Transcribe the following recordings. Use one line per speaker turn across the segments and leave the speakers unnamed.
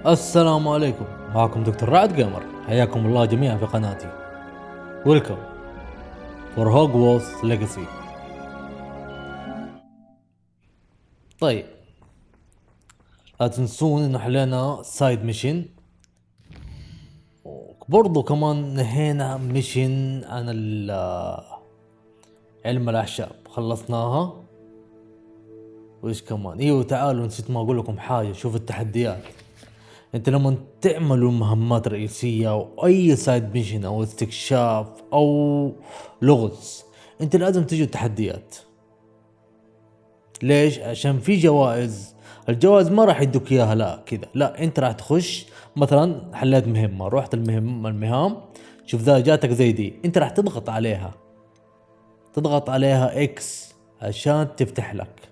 السلام عليكم، معكم دكتور رعد جيمر. حياكم الله جميعا في قناتي. ويلكم فور هوجورتس ليجاسي. طيب، لا تنسون انه حلينا سايد ميشن، وبرضو كمان نهينا ميشن عن علم الاعشاب، خلصناها. وايش كمان؟ ايوه تعالوا، نسيت ما اقول لكم حاجه. شوف التحديات. انت لما تعملوا مهمات رئيسية او اي سايد ميشن او استكشاف او لغز، انت لازم تجي تحديات. ليش؟ عشان في جوائز. الجوائز ما راح يدوك اياها لا كذا، لا، انت راح تخش مثلا حليت مهمة، رحت المهام، شوف ذا جاتك زي دي، انت راح تضغط عليها، تضغط عليها اكس عشان تفتح لك،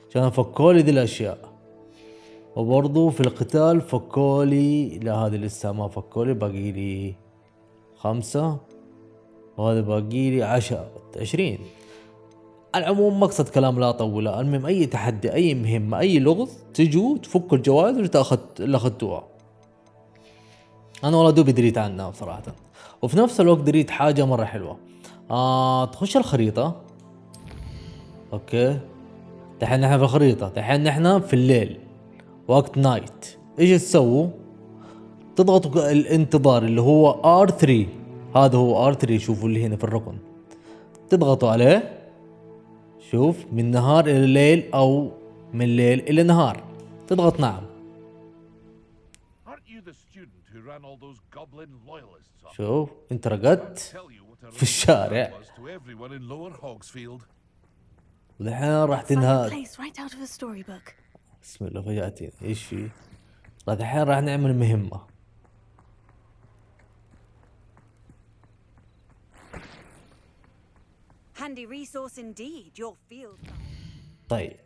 عشان فكولي دي الاشياء. وبرضو في القتال فكولي، لا هذه لسه ما فكولي، باقي لي 5، وهذا باقي لي 20. العموم مقصد كلام لا طوله. المهم اي تحدي، اي مهمة، اي لغز، تجوا تفكوا الجوائز اللي اللي اخذتوها. انا والله دوبي دريت عنها بصراحة، وفي نفس الوقت دريت حاجة مرة حلوة. تخش الخريطة. اوكي، دحين نحن في الخريطة، دحين نحن في الليل، وقت نايت. ايش تسووا؟ تضغطوا الانتظار اللي هو R3. هذا هو R3، شوفوا اللي هنا في الرقم، تضغطوا عليه. شوف، من نهار الى ليل او من ليل الى نهار، تضغط نعم. شوف انت رقدت في الشارع، ودحين راح تنهار. بسم الله، فجأتين ايش في؟ دحين راح نعمل مهمة. طيب،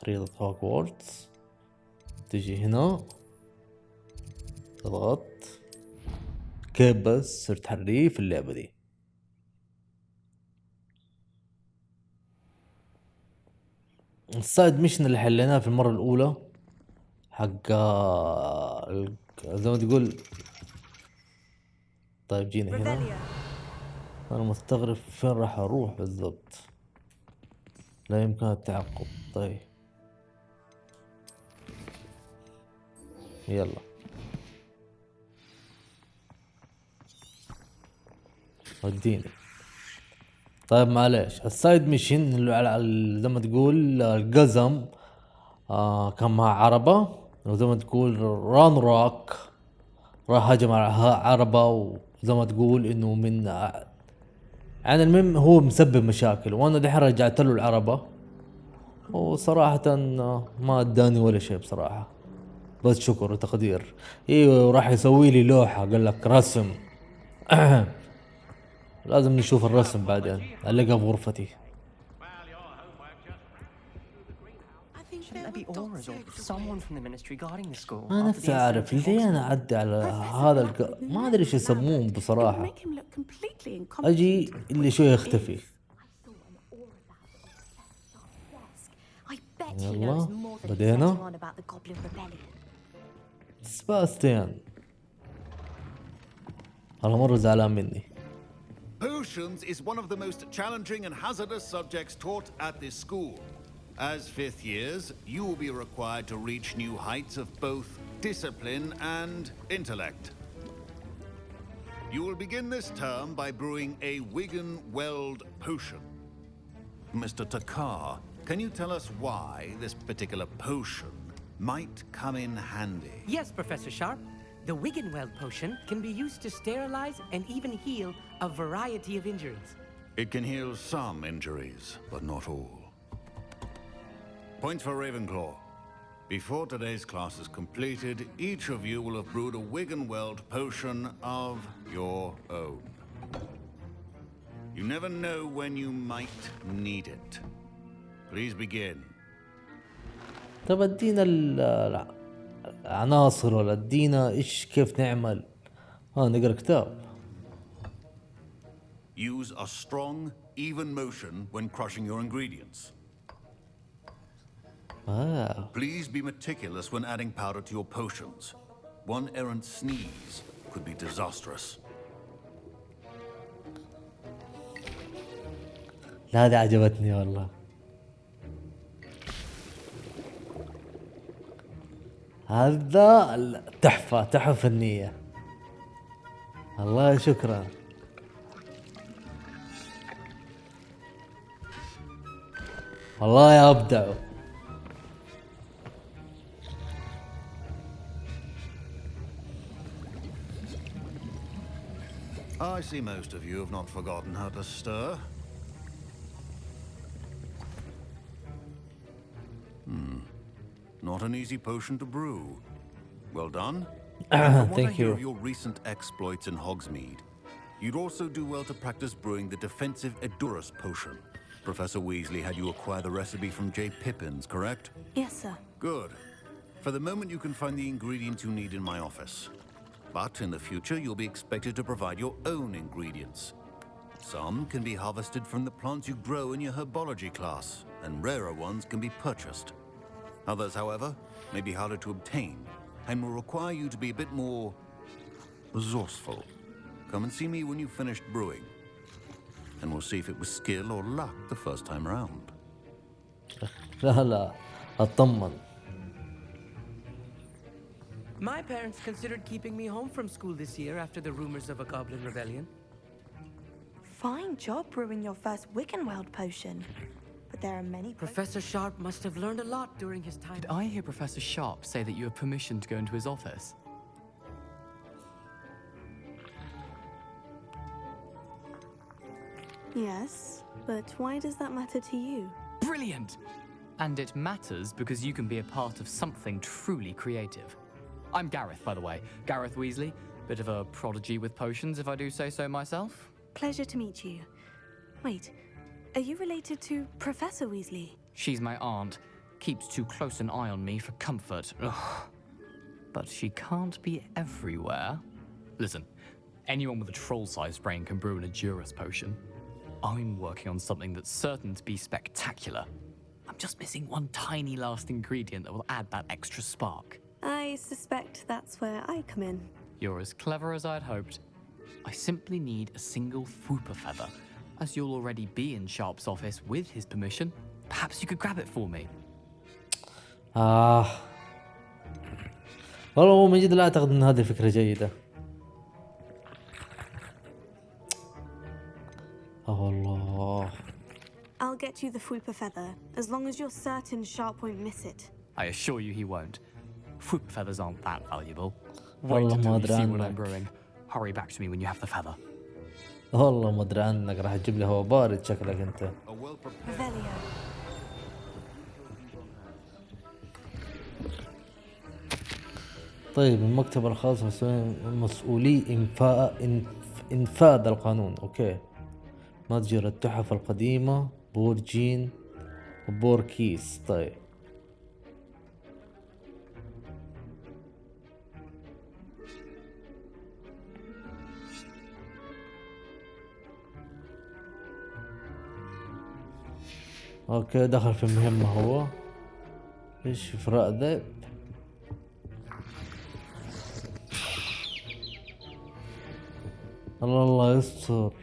خريطة هوجورتس. تجي هنا، تضغط كيف بس صرت حريف في اللعبة دي. السايد ميشن اللي حليناه في المرة الأولى حق زي ما تقول. طيب جينا هنا، أنا مستغرب فين راح أروح بالضبط، لا يمكن التعقب. طيب يلا وديني. طيب معليش، السايد ميشن اللي زي ما تقول القزم، كان مع عربة، وزي ما تقول ران روك راح هجم على عربة، وزي ما تقول انه من يعني المهم هو مسبب مشاكل، وانا دحين رجعت له العربة، وصراحة ما اداني ولا شيء بصراحة، بس شكر وتقدير. ايوه، راح يسوي لي لوحة، قال لك رسم. لازم نشوف الرسم بعدين، ألقى في غرفتي. انا نفسي اعرف ليه انا اعدي على هذا ما ادري ايش يسموه بصراحة. اجي اللي شوي يختفي. يلا بدينا. سباستيان انا مرة زعلان مني.
Potions is one of the most challenging and hazardous subjects taught at this school. As fifth years, you will be required to reach new heights of both discipline and intellect. You will begin this term by brewing a Wigan-Weld potion. Mr. Takar, can you tell us why this particular potion might come in handy?
Yes, Professor Sharp. The Wigan-Weld potion can be used to sterilize and even heal a variety of injuries.
It can heal some injuries, but not all. Point for Ravenclaw. Before today's class is completed, each of you will have brewed a Wigan-Weld potion of your own. You never know when you might need it. Please begin.
طب ادينا العناصر، ولا ادينا ايش كيف نعمل؟ نقرا كتاب.
Use a strong, even motion when crushing your ingredients. Please be meticulous when adding powder to your potions. One errant sneeze could be disastrous.
لا هذه عجبتني والله. هذا تحفة تحفة فنية. الله شكرا. والله يا أبدعوا.
I see most of you have not forgotten how to stir. Not an easy potion to brew. Well done. From what I
Thank
hear
you.
of your recent exploits in Hogsmeade, you'd also do well to practice brewing the defensive Edurus potion. Professor Weasley had you acquire the recipe from J. Pippin's, correct?
Yes, sir.
Good. For the moment, you can find the ingredients you need in my office. But in the future, you'll be expected to provide your own ingredients. Some can be harvested from the plants you grow in your herbology class, and rarer ones can be purchased. Others, however, may be harder to obtain and will require you to be a bit more resourceful. Come and see me when you've finished brewing, and we'll see if it was skill or luck the first time round.
لا لا أطمن.
My parents considered keeping me home from school this year after the rumors of a goblin rebellion.
Fine job brewing your first Wiccanweld potion. But there are many...
Professor Sharp must have learned a lot during his time.
Did I hear Professor Sharp say that you have permission to go into his office?
Yes, but why does that matter to you?
Brilliant! And it matters because you can be a part of something truly creative. I'm Gareth, by the way. Gareth Weasley. Bit of a prodigy with potions, if I do say so myself.
Pleasure to meet you. Wait, are you related to Professor Weasley?
She's my aunt. Keeps too close an eye on me for comfort. Ugh. But she can't be everywhere. Listen, anyone with a troll-sized brain can brew an Edurus potion. I'm working on something that's certain to be spectacular. I'm just missing one tiny last ingredient that will add that extra spark.
I suspect that's where I come in.
You're as clever as I'd hoped. I simply need a single Fwooper feather. As you'll already be in Sharp's office with his permission, perhaps you could grab it for me.
والله من جد لا أعتقد أن هذه فكرة جيدة. الله.
I'll get you the Fwooper feather, as long as you're certain Sharp won't miss it.
I assure you he won't. Fwooper feathers aren't that valuable. Wait
والله
until
ما
you
أدري
see what I'm
عنك.
brewing. Hurry back to me when you have the feather.
والله ما أدري عنك راح تجيب لي هوا بارد شكلك أنت.
A well-prepared...
Revelio.
طيب المكتب الخاص مسؤولي إنفاذ القانون. أوكي. متجر التحف القديمة بورجين وبوركيس. طيب اوكي دخل في المهمة هو. ايش إفراء ذئب. الله الله يستر.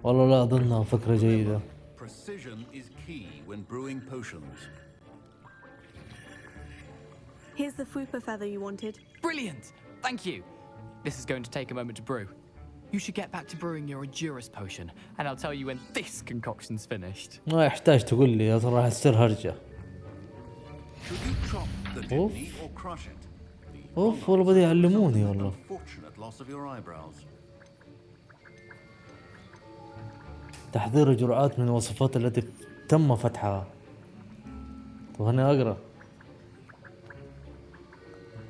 والله لا أظنها فكرة جيدة.
Precision is key when brewing potions.
Here's the Fwooper feather you wanted.
Brilliant! Thank you! This is going to take a moment to brew. You should get back to brewing your Edurus potion, and I'll tell you when this concoction's finished.
ما يحتاج تقول لي أصلا راح تصير هرجة.
Should you chop the
Oof.
kidney or crush it?
اوف والله بدي يعلموني والله.
Unfortunate loss of your eyebrows.
تحضير جرعات من الوصفات التي تم فتحها. طب أنا أقرأ.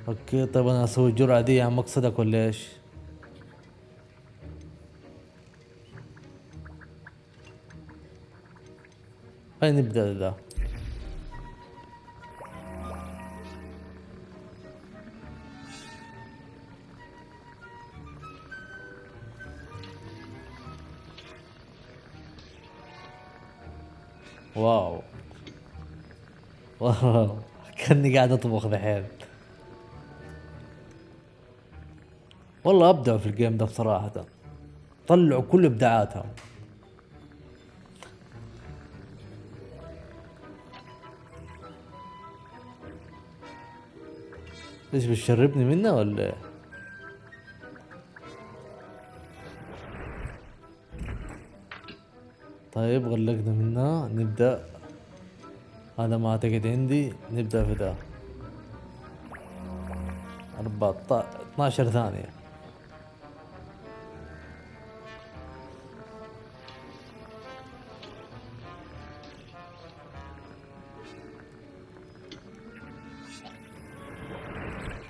اوكي طيب أنا أسوي الجرعة دي عن مقصدك ولا إيش؟ خلينا نبدأ ذا. واو واو كأني قاعد اطبخ ذحين. والله ابدعوا في الجيم ده بصراحة، طلعوا كل ابداعاتهم. ليش بتشربني منه ولا إيه؟ طيب غلقنا منها، نبدأ. هذا ما اعتقد عندي، نبدأ في ذا 12 ثانية.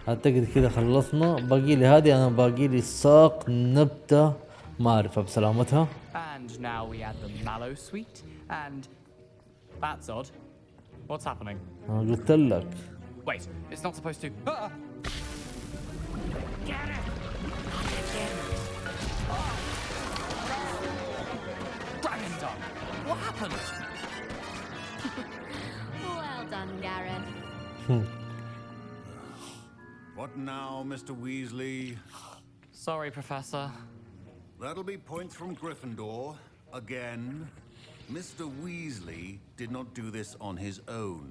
اعتقد كذا خلصنا. باقي لي هذه، انا باقي لي ساق نبتة معرفة بسلامتها.
And now we add the mallow sweet, and that's odd. What's happening?
انا قلت لك.
Wait, it's not supposed to. Dragon Dog! What happened?
Well done, Gareth.
What now, Mr. Weasley?
Sorry, Professor.
That'll be points from Gryffindor. Again. Mr. Weasley did not do this on his own.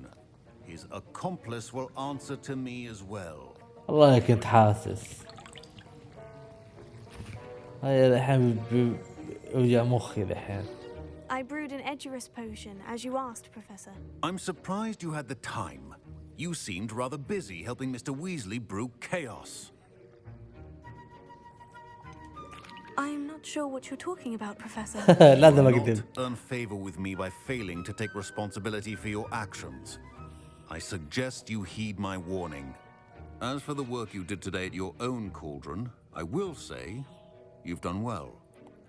His accomplice will answer to me as well.
والله كنت حاسس. هاي الحين بيوجع مخي الحين.
I brewed an Edurus potion, as you asked, Professor.
I'm surprised you had the time. You seemed rather busy helping Mr. Weasley brew chaos.
I'm not sure what you're talking about, Professor.
لازم
Do
اقدم.
not earn favor with me by failing to take responsibility for your actions. I suggest you heed my warning. As for the work you did today at your own cauldron, I will say you've done well.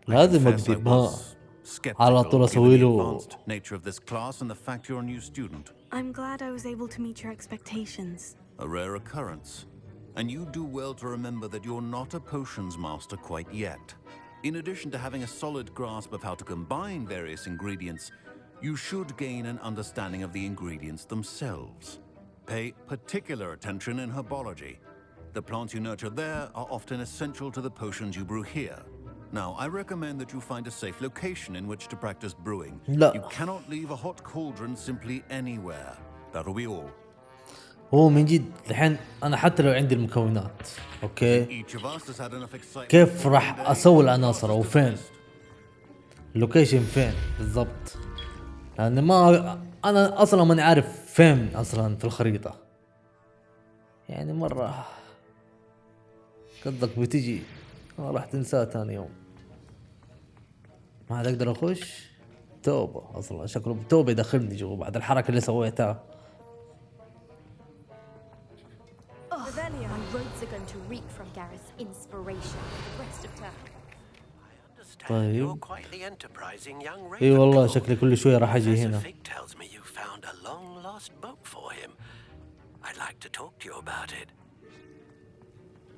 لازم
Confess I
اقدم. ها
was
على
skeptical
طول
given
اسوي
the
له.
advanced nature of this class and the fact you're a new student.
I'm glad I was able to meet your expectations.
A rare occurrence. And you do well to remember that you're not a potions master quite yet. In addition to having a solid grasp of how to combine various ingredients, you should gain an understanding of the ingredients themselves. Pay particular attention in herbology. The plants you nurture there are often essential to the potions you brew here. Now, I recommend that you find a safe location in which to practice brewing.
لا.
You cannot leave a hot cauldron simply anywhere. That'll be all.
هو من جد الحين انا حتى لو عندي المكونات اوكي،
Each of us has had enough excitement.
كيف راح اسوي العناصر وفين؟ اللوكيشن فين بالضبط؟ لان ما انا اصلا ماني عارف فين اصلا في الخريطة. يعني مرة قصدك بتجي راح تنساه ثاني يوم، ما عاد اقدر اخش. توبة اصلا شكله توبة يدخلني جوا بعد الحركة اللي سويتها.
My roads are going to reek from Gareth's inspiration for the rest of term.
طيب.
You're quite the enterprising young Ravenclaw.
اي والله شكلي كل شوية راح اجي
Professor
هنا.
Fig tells me you found a long-lost book for him. I'd like to talk to you about it.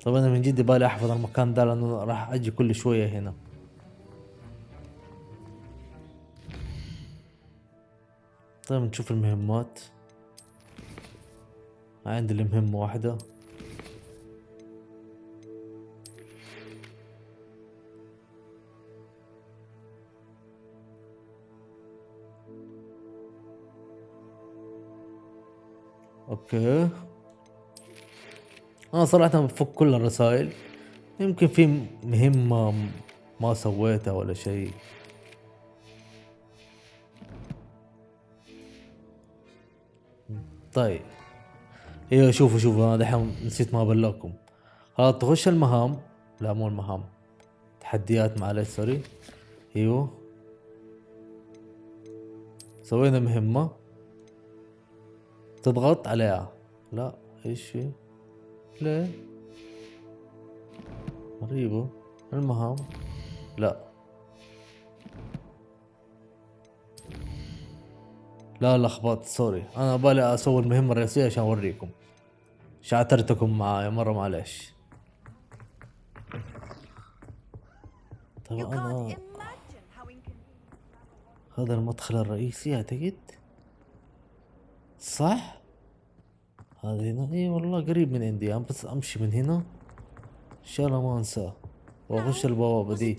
طب انا من جد بالي احفظ المكان ده لانه راح اجي كل شوية هنا. طيب نشوف المهمات. عندي المهمة واحدة. اوكي، انا صراحة بفك كل الرسائل. يمكن في مهمة ما سويتها ولا شيء. طيب ايوه، شوفوا انا دحين نسيت ما ابلغكم. خلاص تخش المهام، لا مو المهام، تحديات، معلش سوري. ايوه سوينا مهمة تضغط عليها. لا ايش في؟ ليه؟ غريبة. المهام لا لخبطت سوري. انا بالي اسوي المهمة الرئيسية عشان اوريكم. شعترتكم معايا مرة معلش. طيب انا هذا المدخل الرئيسي اعتقد، صح؟ هذا هنا، اي والله قريب من عندي، أنا بس امشي من هنا ان شاء الله ما انساه واخش البوابة دي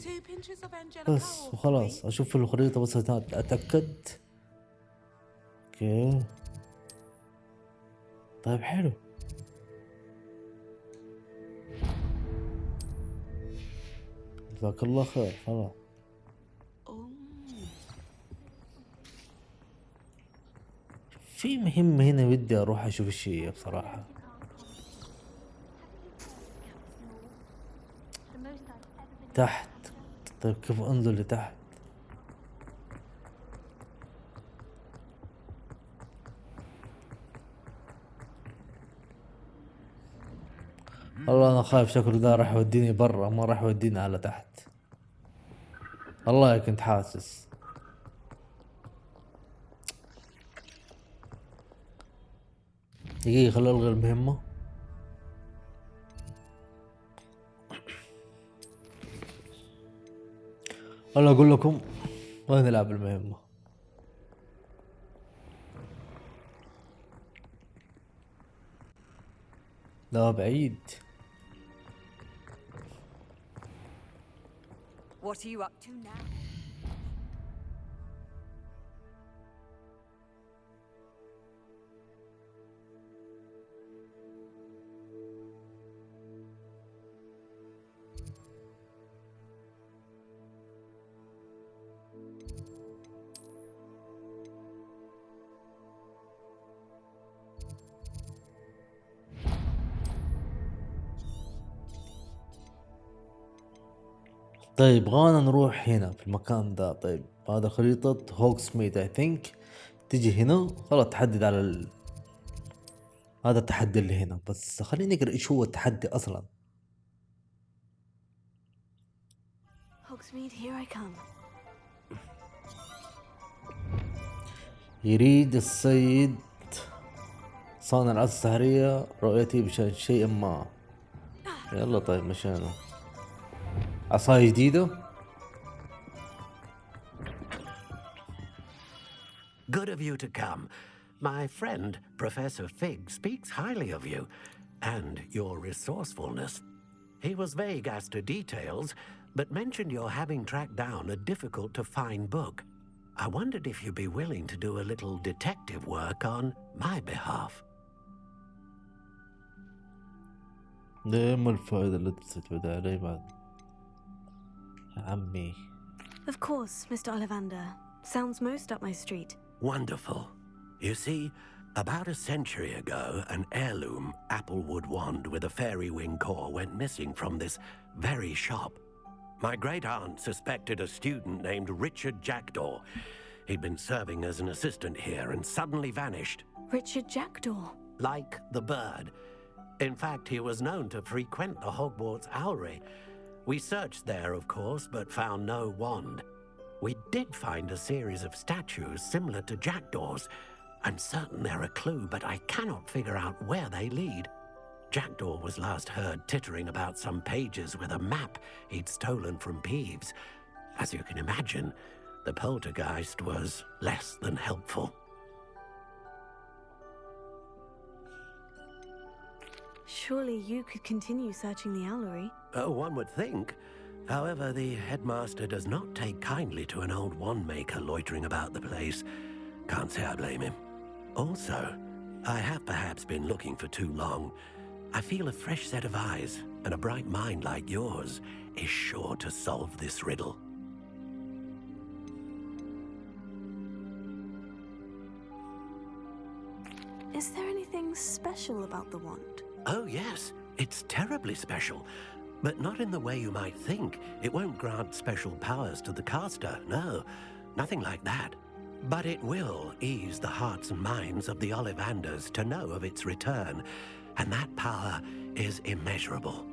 بس وخلاص. اشوف في الخريطة بس اتأكد. اوكي طيب حلو. جزاك الله خير. خلاص في مهمة هنا بدي اروح اشوف الشيء بصراحة. تحت. طيب كيف انزل لتحت؟ والله انا خايف شكله ده راح يوديني برا، ما راح يوديني على تحت. والله كنت حاسس. دقيقة خليني الغي المهمة. والله اقول لكم وين نلعب المهمة. لا بعيد.
What are you up to now?
طيب غانا نروح هنا في المكان ده. طيب هذا خريطة هوغسميد اي ثينك. تجي هنا خلاص تحدد على هذا التحدي اللي هنا. بس خليني نقرا ايش هو التحدي اصلا.
Hogsmeade, here I come.
يريد السيد صانع العصا السحرية رؤيتي بشأن شيء ما. يلا طيب مشينا. عصاية جديدة.
Good of you to come. My friend, Professor Fig, speaks highly of you and your resourcefulness. He was vague as to details, but mentioned your having tracked down a difficult-to-find book. I wondered if you'd be willing to do a little detective work on my behalf.
ما الفائدة اللي تستفيد علي بعد يا عمي؟
Of course, Mr. Ollivander. Sounds most up my street.
Wonderful. You see, about a century ago, an heirloom applewood wand with a fairy wing core went missing from this very shop. My great-aunt suspected a student named Richard Jackdaw. He'd been serving as an assistant here and suddenly vanished.
Richard Jackdaw.
Like the bird. In fact, he was known to frequent the Hogwarts Owlery. We searched there, of course, but found no wand. We did find a series of statues similar to Jackdaw's. I'm certain they're a clue, but I cannot figure out where they lead. Jackdaw was last heard tittering about some pages with a map he'd stolen from Peeves. As you can imagine, the poltergeist was less than helpful.
Surely you could continue searching the owlery.
Oh, one would think. However, the headmaster does not take kindly to an old wand maker loitering about the place. Can't say I blame him. Also, I have perhaps been looking for too long. I feel a fresh set of eyes and a bright mind like yours is sure to solve this riddle.
Is there anything special about the wand?
Oh, yes. It's terribly special. But not in the way you might think. It won't grant special powers to the caster, no. Nothing like that. But it will ease the hearts and minds of the Ollivanders to know of its return. And that power is immeasurable.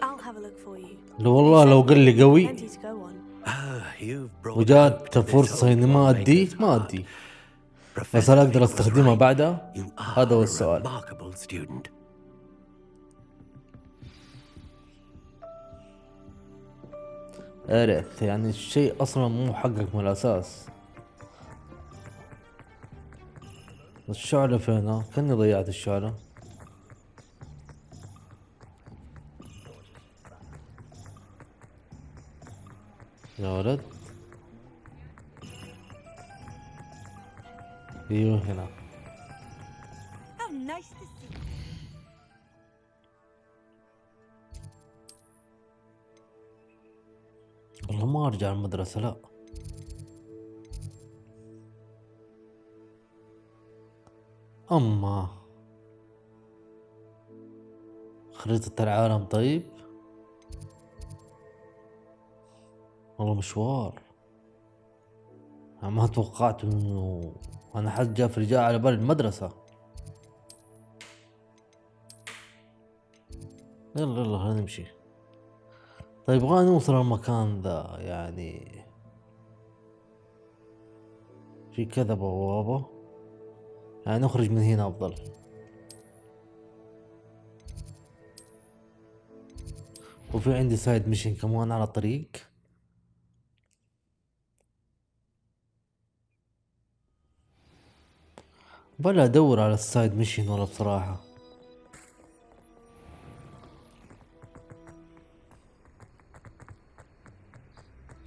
I'll have a look for you.
لو والله لو قال لي قوي
Plenty to go on.
You've brought
وجات فرصة اني ما ادي ما ادي. بس هل اقدر استخدمها بعدها؟ هذا هو السؤال. يا ريت يعني الشيء اصلا مو محقق من الاساس. الشعلة فين؟ كأني ضيعت الشعلة. يا ولد. ايوه هنا.
How nice to see you.
والله ما ارجع المدرسة لا. اما خريطة العالم طيب. والله مشوار. أنا ما توقعت انه انا حد جاء في رجاء على بالي المدرسة. يلا يلا خلينا نمشي. طيب يبغى نوصل المكان ذا يعني في كذا بوابة، يعني نخرج من هنا افضل. وفي عندي سايد ميشن كمان على الطريق. بلا ادور على السايد ميشن ولا بصراحة.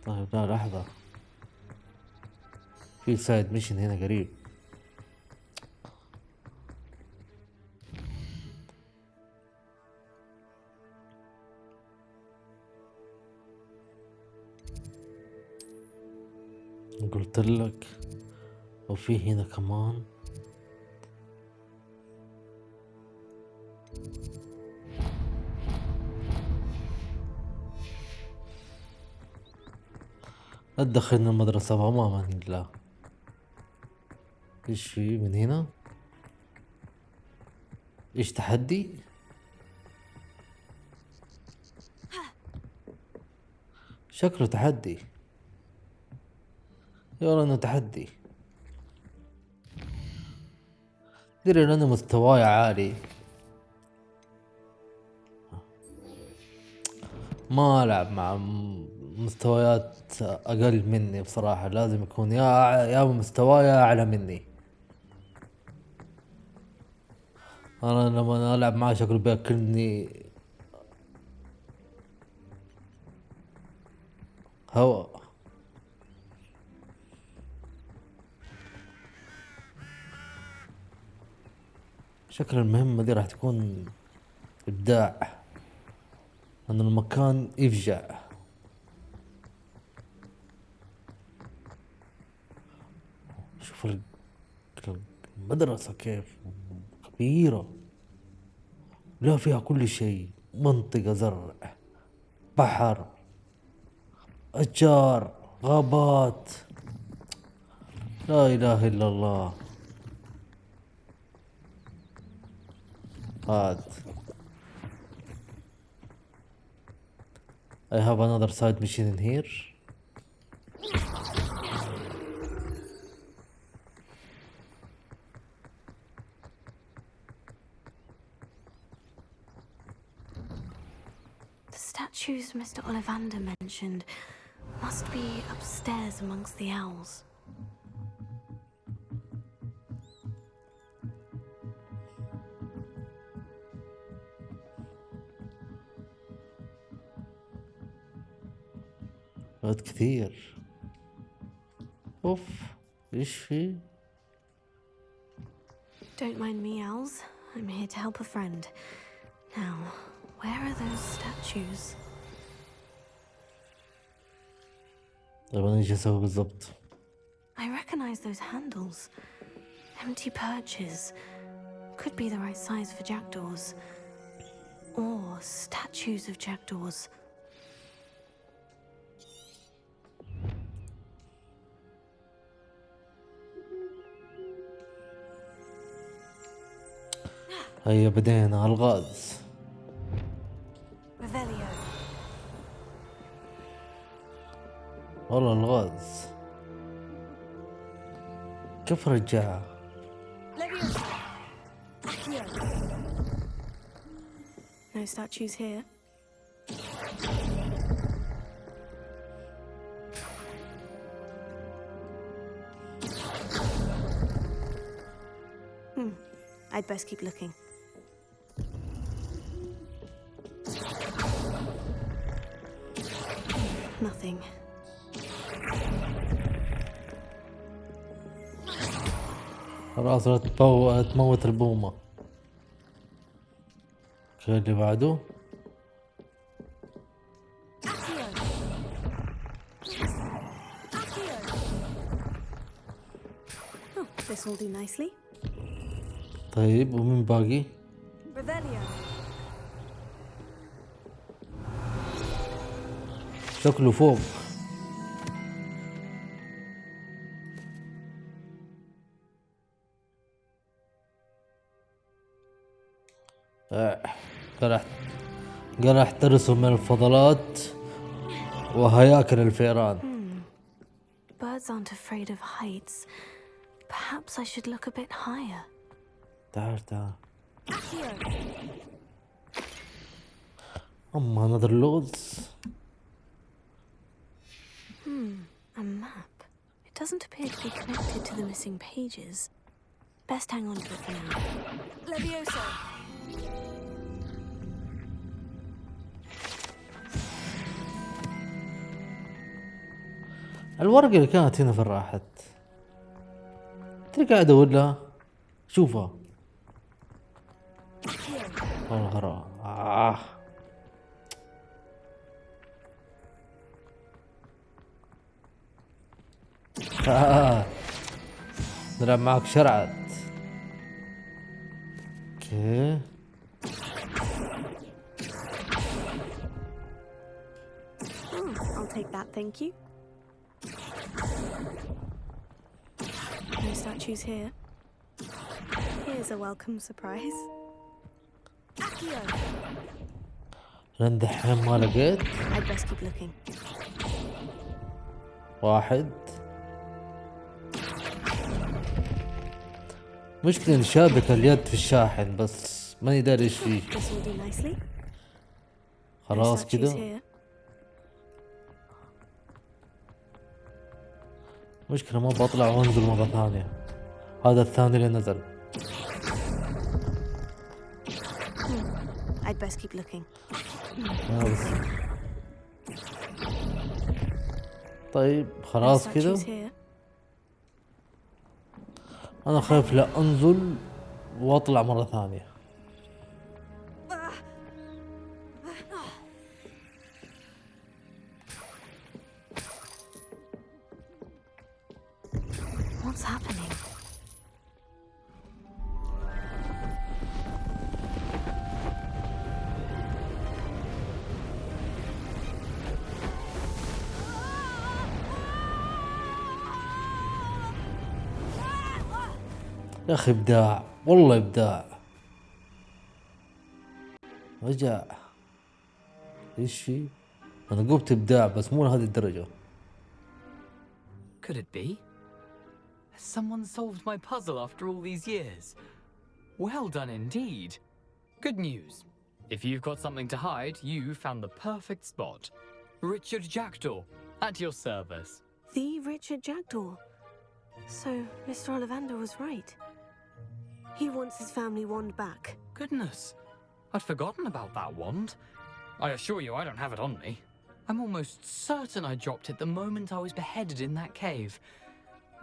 طيب لا لحظة، في سايد ميشن هنا قريب. قلت لك. وفي هنا كمان. لا تدخلنا المدرسة بأمانة الله. ايش في من هنا؟ ايش تحدي؟ شكله تحدي. يلا انه تحدي. دري ان انا مستواي عالي، ما العب مع مستويات اقل مني بصراحة. لازم يكون يا مستواي اعلى مني. انا لما العب معاه شكله بياكلني هوا. شكل المهمة دي راح تكون ابداع، لأن المكان يفجع. شوف المدرسة كيف كبيرة، لا فيها كل شيء. منطقة زرع، بحر، أشجار، غابات، لا إله إلا الله. هاد I have another side mission in here.
The statues Mr. Ollivander mentioned must be upstairs amongst the owls.
وقت كثير. اوف ايش في؟
Don't mind me, owls. I'm here to help a friend. Now, where are those statues?
طيب انا ايش اسوي بالضبط؟
I recognize those handles. Empty perches. Could be the right size for jackdaws. Or statues of jackdaws.
هيا بدينا الغاز.
Revelio.
والله الغاز كيف رجعها؟
Leviosa. Accio. No statues here. I'd best keep looking. Nothing.
خلاص تموت البومة. اوكي اللي بعده.
Oh, this will do nicely.
طيب ومين باقي؟
Revelio.
شكله فوق. قال احترسوا من الفضلات وهياكل الفئران.
Birds aren't afraid of heights. Perhaps I should look a bit higher.
تعال تعال.
Accio.
another loads.
A map. It doesn't appear to be connected to the missing pages. Best hang on to it for now.
Levioso.
الورقة اللي كانت هنا في راحت. ترى قاعد ادور لها. شوفها. والله غرام. نلعب معك شرعت. اوكي.
I'll take that, thank you. No statues here. Here's a welcome surprise.
Accio.
لين دحين ما لقيت.
I'd best keep looking.
واحد. مشكلة إن شابك اليد في الشاحن بس ماني داري ايش فيه.
This will do nicely. No
خلاص
statues
كده.
here.
مشكلة ما بطلع وانزل مرة ثانية. هذا الثاني اللي نزل.
I'd best keep looking.
طيب
No
خلاص كده.
statues here.
أنا خايف لا أنزل وأطلع مرة ثانية.
What's happening?
يا أخي إبداع والله إبداع. رجع. إيش في؟ أنا قلت إبداع بس مو لهذه الدرجة.
Could it be? Has someone solved my puzzle after all these years? Well done indeed. Good news. If you've got something to hide, you found the perfect spot. Richard Jackdaw, at your service.
The Richard Jackdaw. So, Mr. Ollivander was right. He wants his family wand back.
Goodness, I'd forgotten about that wand. I assure you I don't have it on me. I'm almost certain I dropped it the moment I was beheaded in that cave.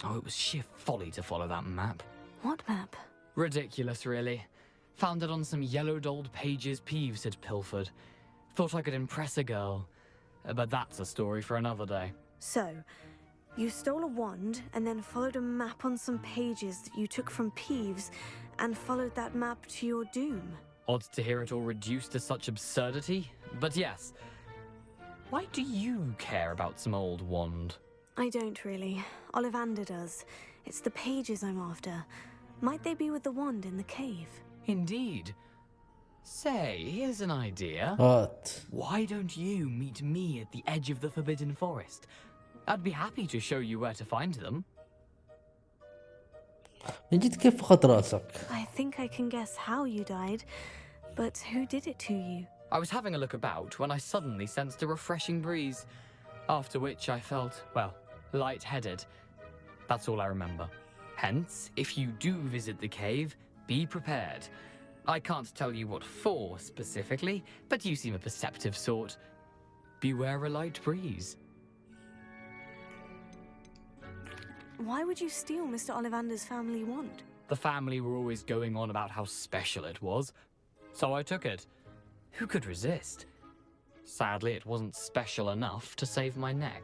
Oh, it was sheer folly to follow that map.
What map?
Ridiculous, really. Found it on some yellowed old pages Peeves had pilfered. Thought I could impress a girl. But that's a story for another day.
So, you stole a wand and then followed a map on some pages that you took from Peeves and followed that map to your doom.
Odd to hear it all reduced to such absurdity, but yes. Why do you care about some old wand?
I don't really. Ollivander does. It's the pages I'm after. Might they be with the wand in the cave?
Indeed. Say, here's an idea.
What?
Why don't you meet me at the edge of the Forbidden Forest? I'd be happy to show you where to find them.
من جد كيف فقط راسك؟
I think I can guess how you died, but who did it to you?
I was having a look about when I suddenly sensed a refreshing breeze, after which I felt, well, lightheaded. That's all I remember. Hence, if you do visit the cave, be prepared. I can't tell you what for specifically, but you seem a perceptive sort. Beware a light breeze.
Why would you steal Mr. Ollivander's family wand?
The family were always going on about how special it was, so I took it. Who could resist? Sadly, it wasn't special enough to save my neck.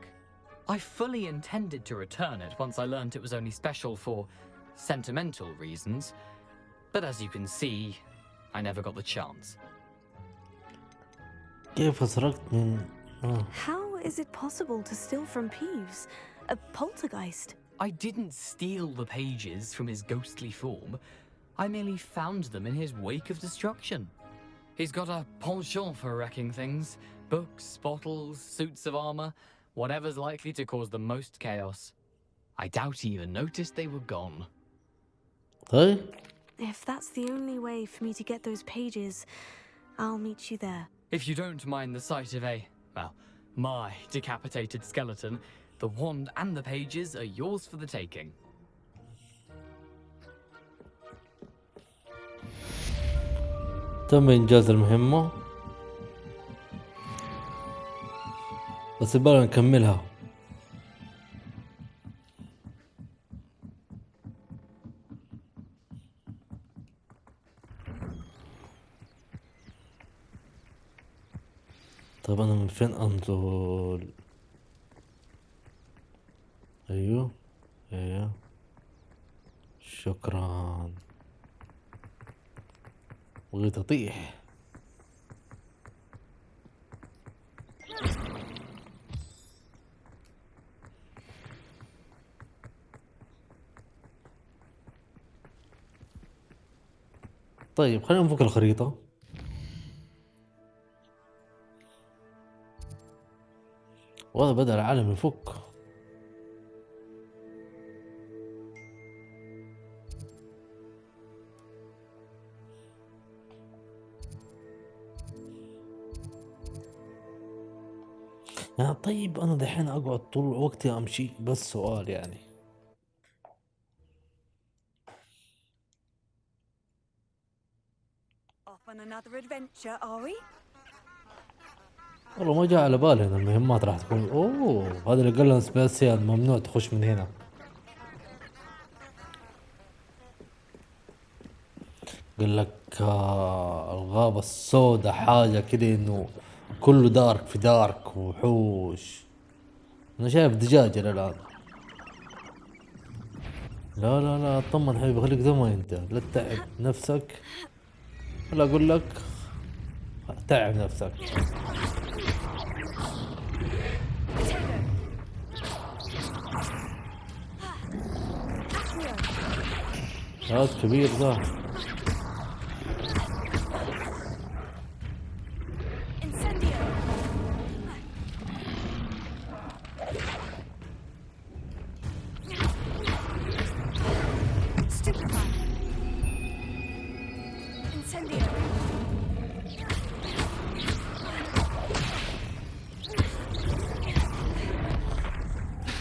I fully intended to return it once I learned it was only special for sentimental reasons, but as you can see, I never got the chance.
كيف سرقت من
How is it possible to steal from Peeves? A poltergeist?
I didn't steal the pages from his ghostly form. I merely found them in his wake of destruction. He's got a penchant for wrecking things. Books, bottles, suits of armor, whatever's likely to cause the most chaos. I doubt he even noticed they were gone.
طيب
If that's the only way for me to get those pages, I'll meet you there.
If you don't mind the sight of my decapitated skeleton, the wand and the pages are yours for the taking.
تم إنجاز المهمة، بس يبغى نكملها. طيب أنا من فين أنزل؟ أيوه أيوه شكرا. بغيت أطيح. طيب خلينا نفك الخريطة. وهذا بدأ العالم يفك. يعني طيب أنا دحين أقعد طول وقتي أمشي، بس سؤال يعني
Off on another adventure, are we?
والله ما جاء على بالي إن المهمات راح تكون هذا اللي قال لنا سبيسيال ممنوع تخش من هنا. قال لك الغابة السوداء حاجة كده إنه كله دارك في دارك وحوش. أنا شايف دجاجة الآن. لا لا لا اطمن حبيبي، خليك زي ما أنت، لا تتعب نفسك. ولا أقول لك تعب نفسك. هذا كبير ذا.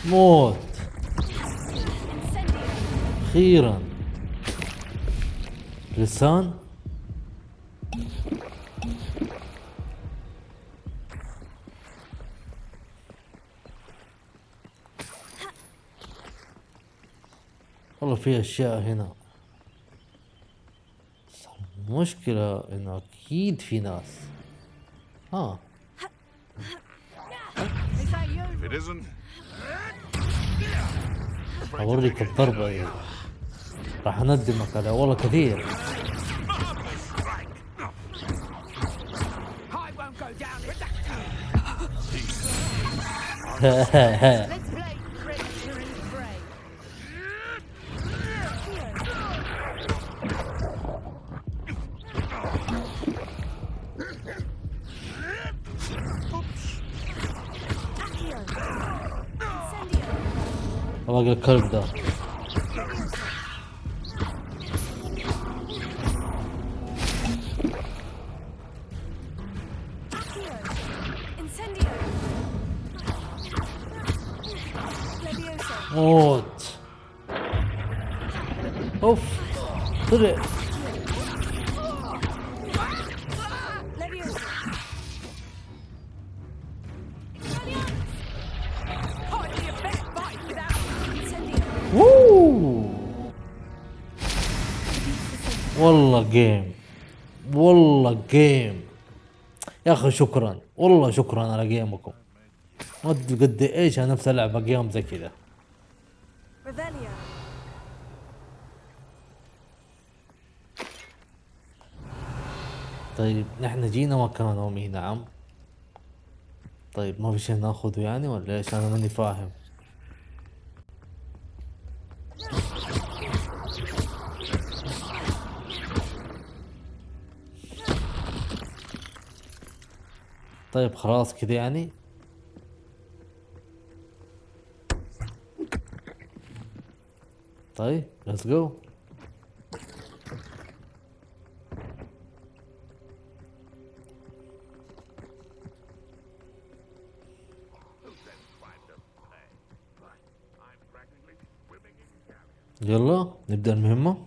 موت أخيرا. لسان والله في أشياء هنا. المشكلة إنه أكيد في ناس.
If it isn't,
أوريك الضربة إيه. راح أندمك على والله كثير. باقي الكلب ده. موت. اوف طلع. والله جيم، والله جيم يا اخي. شكرا والله، شكرا على جيمكم. ما ادري قد ايش انا نفسي العب جيم زي كذا.
Revelio.
طيب نحن جينا مكانهم اي نعم. طيب ما في شيء ناخذه يعني ولا ايش؟ انا ماني فاهم. طيب خلاص كذا يعني. طيب ليتس جو. يلا نبدأ المهمة.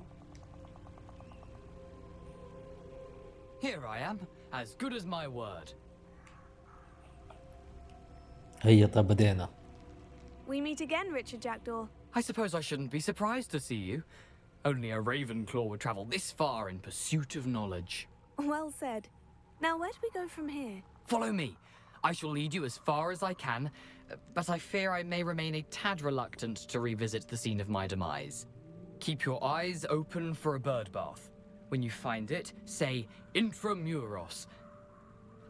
Here I am, as good as my word.
هيا طيب بدينا.
We meet again, Richard Jackdaw.
I suppose I shouldn't be surprised to see you. Only a Ravenclaw would travel this far in pursuit of knowledge.
Well said. Now, where do we go from here?
Follow me. I shall lead you as far as I can, but I fear I may remain a tad reluctant to revisit the scene of my demise. Keep your eyes open for a bird bath. When you find it, say intramuros.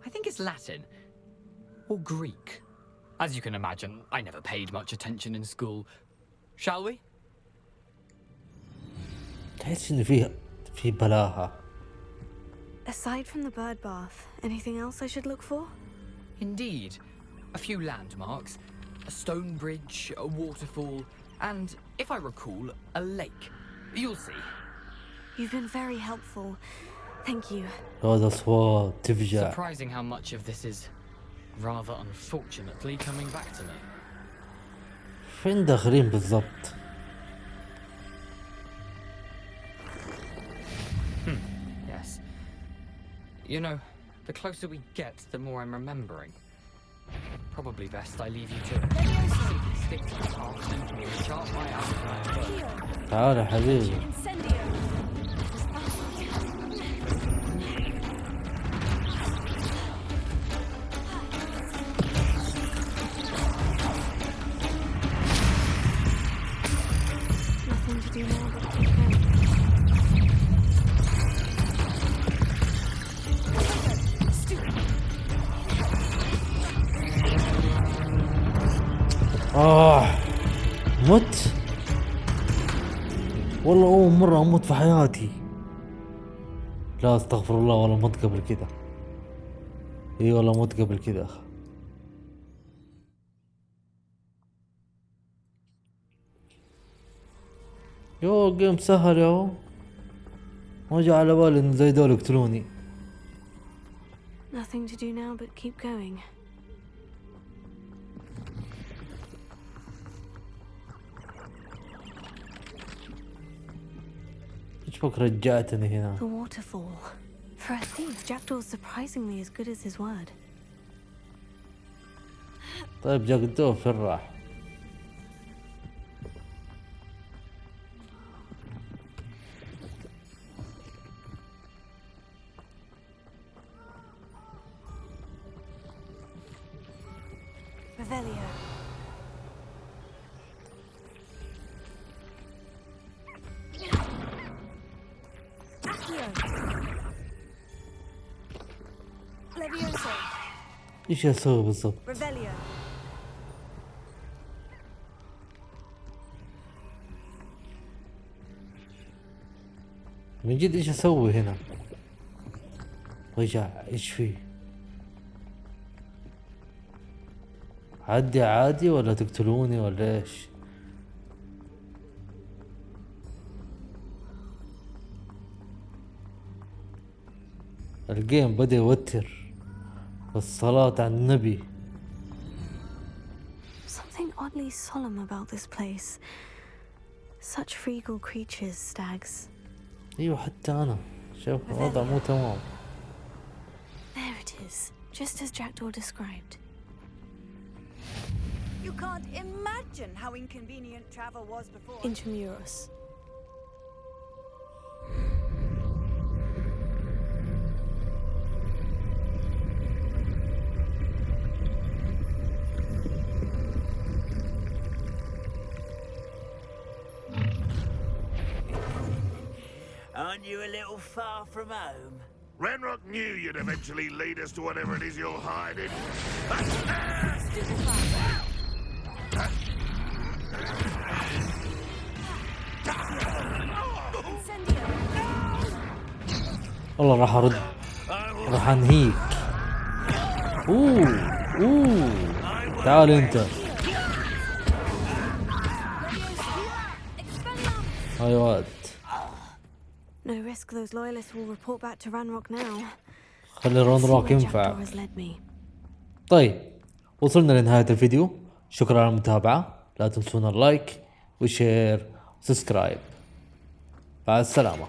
I think it's Latin. Or Greek. As you can imagine, I never paid much attention in school. Shall we?
تحس إن في بلاهة.
Aside from the bird bath, anything else I should look for?
Indeed. A few landmarks, a stone bridge, a waterfall, and, if I recall, a lake. You'll see.
You've been very helpful. Thank you.
هذا أصوات تفجع.
Surprising how much of this is, rather unfortunately, coming back to me.
فين داخلين بالضبط؟
Yes. You know, the closer we get, the more I'm remembering. Probably best I leave you to it. Simply stick to the task and recharge my appetite.
تعال يا حبيبي.
Incendio.
Nothing to do now but keep going.
مت. والله أول مرة أموت في حياتي. لا استغفر الله، والله مت قبل كده. اي والله مت قبل كده. يو جيم سهل يو. ما جاء على بالي إن زي دول يقتلوني.
Nothing to do now but keep going.
ايش بك رجعتني هنا؟
The waterfall. For a thief, Jackdaw's surprisingly as good as his word.
طيب جاكدو فين راح؟
Revelio. Accio. Levioso.
ايش اسوي بالضبط؟
Revelio.
من جد ايش اسوي هنا؟ رجع ايش فيه؟ عدي عادي ولا تقتلوني ولا ايش؟ الجيم بدأ يوتر. والصلاة على النبي.
Something oddly solemn about this place. Such regal creatures, stags.
ايوه حتى انا شوف الوضع مو تمام.
There it is, just as Jackdaw described.
You can't imagine how inconvenient travel was before.
Intramuros.
Aren't you a little far from home?
Ranrock knew you'd eventually lead us to whatever it is you're hiding.
والله راح ارد، راح انهيك. اوه تعال انت. هاي واد.
No risk those loyalists will report back to Ranrock now.
خلي رانروك ينفع. طيب وصلنا لنهاية الفيديو، شكرا على المتابعة، لا تنسونا اللايك وشير وسبسكرايب. مع السلامة.